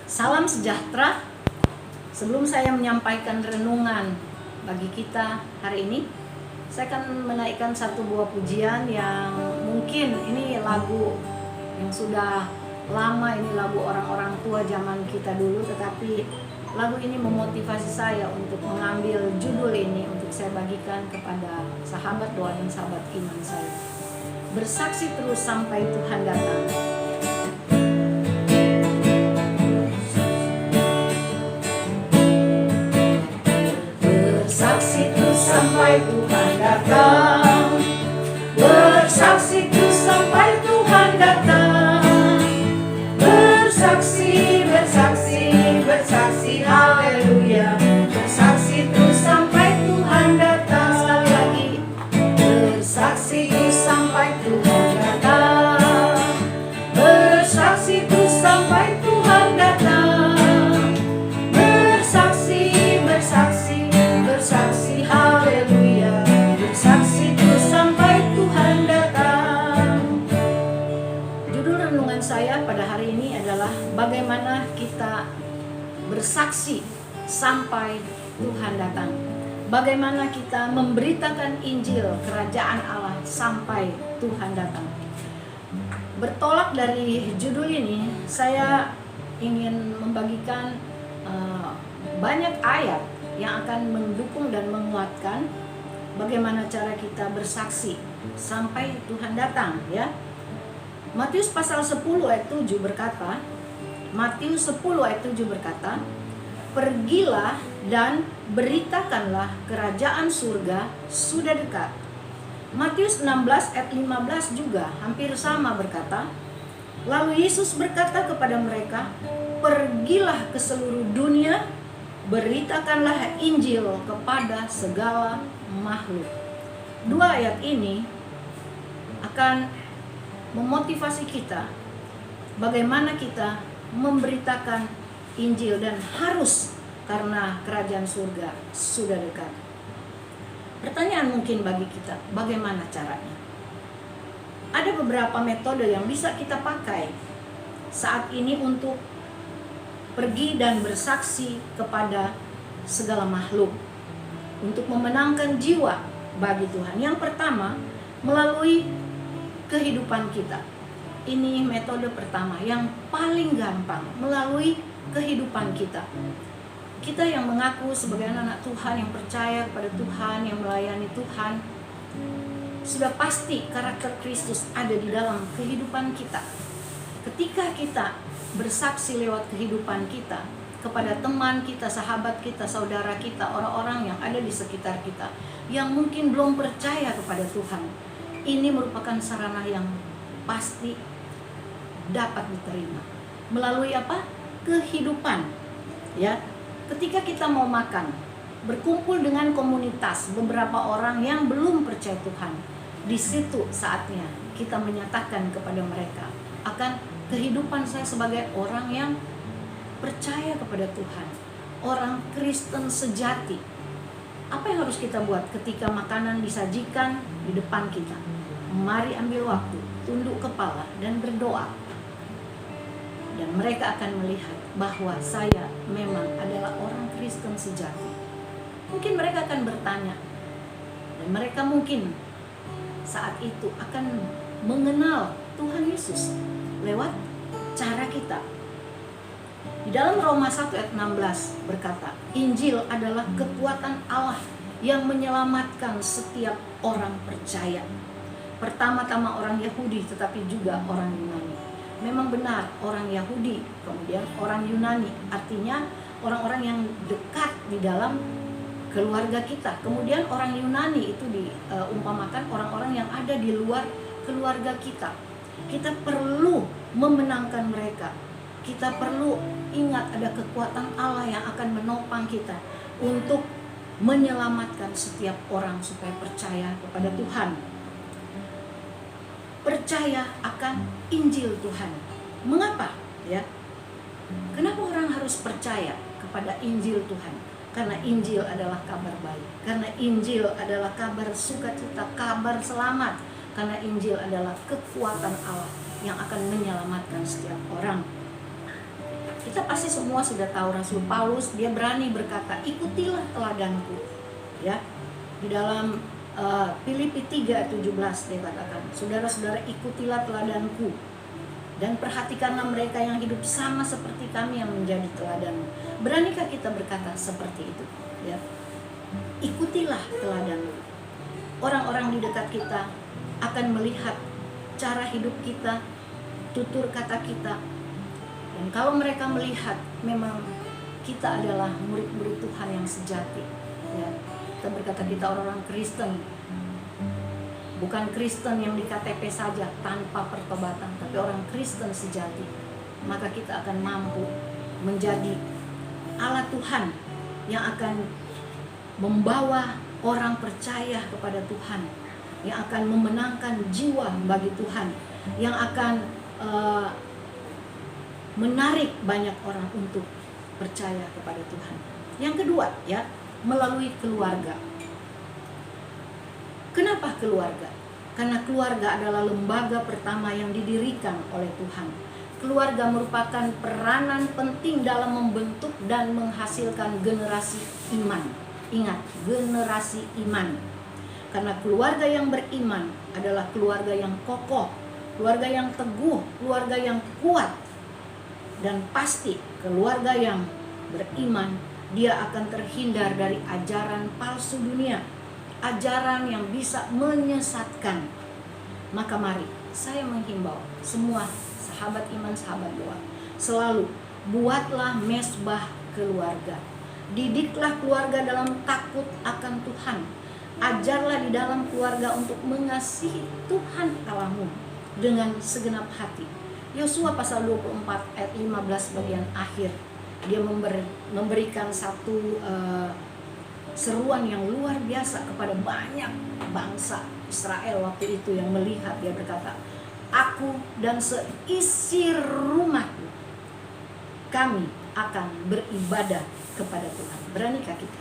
Salam sejahtera. Sebelum saya menyampaikan renungan bagi kita hari ini, saya akan menaikkan satu buah pujian yang mungkin ini lagu yang sudah lama, ini lagu orang-orang tua zaman kita dulu, tetapi lagu ini memotivasi saya untuk mengambil judul ini untuk saya bagikan kepada sahabat doa dan sahabat iman saya. Bersaksi terus sampai Tuhan datang. Bersaksi terus sampai Tuhan datang. Bersaksi terus sampai Tuhan datang. Bersaksi, bersaksi, bersaksi, haleluya. Bersaksi terus sampai Tuhan datang. Sekali lagi. Bersaksi terus sampai Tuhan datang. Bersaksi terus sampai Tuhan datang. Bersaksi, bersaksi, bersaksi, haleluya. Bersaksi terus sampai Tuhan datang. Judul renungan saya pada hari ini adalah bagaimana kita bersaksi sampai Tuhan datang. Bagaimana kita memberitakan Injil Kerajaan Allah sampai Tuhan datang. Bertolak dari judul ini, saya ingin membagikan banyak ayat yang akan mendukung dan menguatkan bagaimana cara kita bersaksi sampai Tuhan datang, ya. Matius pasal 10 ayat 7 berkata, Matius 10 ayat 7 berkata, "Pergilah dan beritakanlah kerajaan surga sudah dekat." Matius 16 ayat 15 juga hampir sama berkata, "Lalu Yesus berkata kepada mereka, pergilah ke seluruh dunia, beritakanlah Injil kepada segala makhluk." Dua ayat ini akan memotivasi kita bagaimana kita memberitakan Injil dan harus, karena kerajaan surga sudah dekat. Pertanyaan mungkin bagi kita, bagaimana caranya? Ada beberapa metode yang bisa kita pakai saat ini untuk pergi dan bersaksi kepada segala makhluk, untuk memenangkan jiwa bagi Tuhan. Yang pertama, melalui kehidupan kita. Ini metode pertama yang paling gampang, melalui kehidupan kita. Kita yang mengaku sebagai anak Tuhan, yang percaya kepada Tuhan, yang melayani Tuhan, sudah pasti karakter Kristus ada di dalam kehidupan kita. Ketika kita bersaksi lewat kehidupan kita kepada teman kita, sahabat kita, saudara kita, orang-orang yang ada di sekitar kita yang mungkin belum percaya kepada Tuhan, ini merupakan sarana yang pasti dapat diterima melalui apa? Kehidupan, ya. Ketika kita mau makan, berkumpul dengan komunitas beberapa orang yang belum percaya Tuhan, di situ saatnya kita menyatakan kepada mereka akan kehidupan saya sebagai orang yang percaya kepada Tuhan, orang Kristen sejati. Apa yang harus kita buat ketika makanan disajikan di depan kita? Mari ambil waktu, tunduk kepala dan berdoa. Dan mereka akan melihat bahwa saya memang adalah orang Kristen sejati. Mungkin mereka akan bertanya, dan mereka mungkin saat itu akan mengenal Tuhan Yesus lewat cara kita. Di dalam Roma 1 ayat 16 berkata, Injil adalah kekuatan Allah yang menyelamatkan setiap orang percaya. Pertama-tama orang Yahudi, tetapi juga orang Yunani. Memang benar, orang Yahudi, kemudian orang Yunani, artinya orang-orang yang dekat di dalam keluarga kita. Kemudian orang Yunani itu diumpamakan orang-orang yang ada di luar keluarga kita. Kita perlu memenangkan mereka. Kita perlu ingat ada kekuatan Allah yang akan menopang kita untuk menyelamatkan setiap orang supaya percaya kepada Tuhan. Percaya akan Injil Tuhan. Mengapa? Ya. Kenapa orang harus percaya kepada Injil Tuhan? Karena Injil adalah kabar baik. Karena Injil adalah kabar sukacita, kabar selamat. Karena Injil adalah kekuatan Allah yang akan menyelamatkan setiap orang. Kita pasti semua sudah tahu Rasul Paulus, dia berani berkata, ikutilah teladanku. Ya, di dalam Filipi 3:17 dia katakan, saudara-saudara ikutilah teladanku dan perhatikanlah mereka yang hidup sama seperti kami yang menjadi teladan. Beranikah kita berkata seperti itu? Ya, ikutilah teladanku. Orang-orang di dekat kita akan melihat cara hidup kita, tutur kata kita. Dan kalau mereka melihat memang kita adalah murid-murid Tuhan yang sejati, ya, kita berkata kita orang-orang Kristen, bukan Kristen yang di KTP saja tanpa pertobatan, tapi orang Kristen sejati, maka kita akan mampu menjadi alat Tuhan yang akan membawa orang percaya kepada Tuhan, yang akan memenangkan jiwa bagi Tuhan, yang akan menarik banyak orang untuk percaya kepada Tuhan. Yang kedua, ya, melalui keluarga. Kenapa keluarga? Karena keluarga adalah lembaga pertama yang didirikan oleh Tuhan. Keluarga merupakan peranan penting dalam membentuk dan menghasilkan generasi iman. Ingat, generasi iman. Karena keluarga yang beriman adalah keluarga yang kokoh, keluarga yang teguh, keluarga yang kuat. Dan pasti keluarga yang beriman, dia akan terhindar dari ajaran palsu dunia, ajaran yang bisa menyesatkan. Maka mari saya menghimbau semua sahabat iman, sahabat doa, selalu buatlah mesbah keluarga. Didiklah keluarga dalam takut akan Tuhan. Ajarlah di dalam keluarga untuk mengasihi Tuhan Allahmu dengan segenap hati. Yosua pasal 24 ayat 15 bagian akhir, dia memberikan satu seruan yang luar biasa kepada banyak bangsa Israel waktu itu yang melihat. Dia berkata, aku dan seisi rumahku, kami akan beribadah kepada Tuhan. Beranikah kita?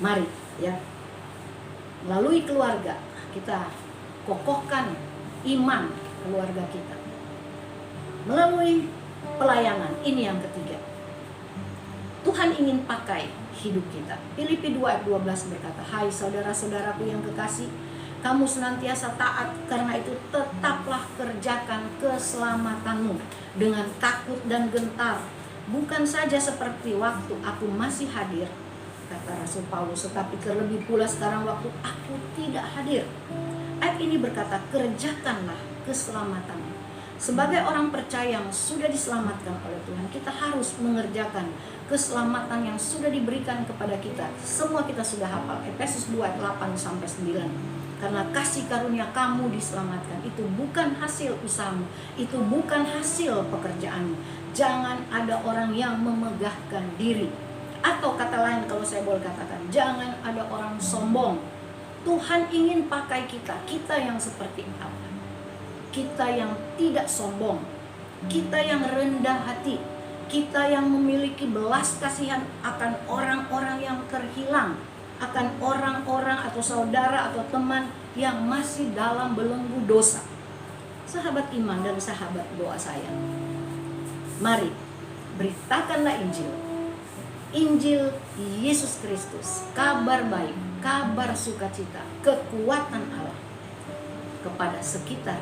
Mari, ya, melalui keluarga kita kokohkan iman keluarga kita. Melalui pelayanan, ini yang ketiga, Tuhan ingin pakai hidup kita. Filipi 2 ayat 12 berkata, hai saudara-saudaraku yang kekasih, kamu senantiasa taat, karena itu tetaplah kerjakan keselamatanmu dengan takut dan gentar, bukan saja seperti waktu aku masih hadir, kata Rasul Paulus, tetapi terlebih pula sekarang waktu aku tidak hadir. Ayat ini berkata, kerjakanlah keselamatanmu. Sebagai orang percaya yang sudah diselamatkan oleh Tuhan, kita harus mengerjakan keselamatan yang sudah diberikan kepada kita. Semua kita sudah hafal, Efesus 2 ayat 8-9. Karena kasih karunia kamu diselamatkan, itu bukan hasil usahamu, itu bukan hasil pekerjaanmu. Jangan ada orang yang memegahkan diri. Atau kata lain kalau saya boleh katakan, jangan ada orang sombong. Tuhan ingin pakai kita, kita yang seperti apa? Kita yang tidak sombong, kita yang rendah hati, kita yang memiliki belas kasihan akan orang-orang yang terhilang, akan orang-orang atau saudara atau teman yang masih dalam belenggu dosa. Sahabat iman dan sahabat doa saya, mari beritakanlah Injil. Injil Yesus Kristus, kabar baik, kabar sukacita, kekuatan Allah kepada sekitar.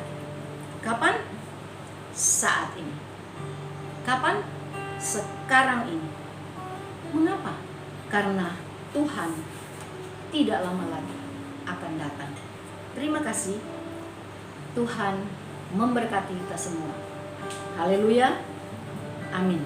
Kapan? Saat ini. Kapan? Sekarang ini. Mengapa? Karena Tuhan tidak lama lagi akan datang. Terima kasih. Tuhan memberkati kita semua. Haleluya. Amin.